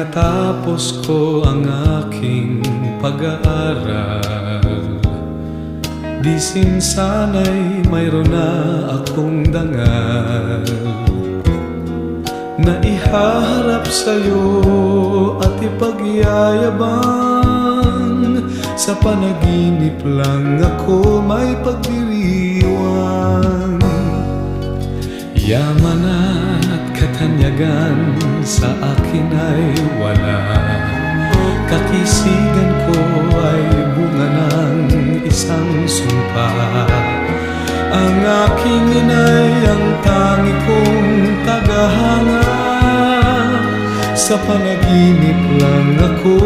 natapos ko ang aking pag-aaral, di sana'y mayroon na akong dangal na ihaharap sa'yo at ipagyayabang. Sa panaginip lang ako may pagdiriwang. Yaman at katanyagan sa akin ay wala, kakisigan ko ay bunga ng isang sumpa. Ang aking inay ang tangi kong tagahanga, sa panaginip lang ako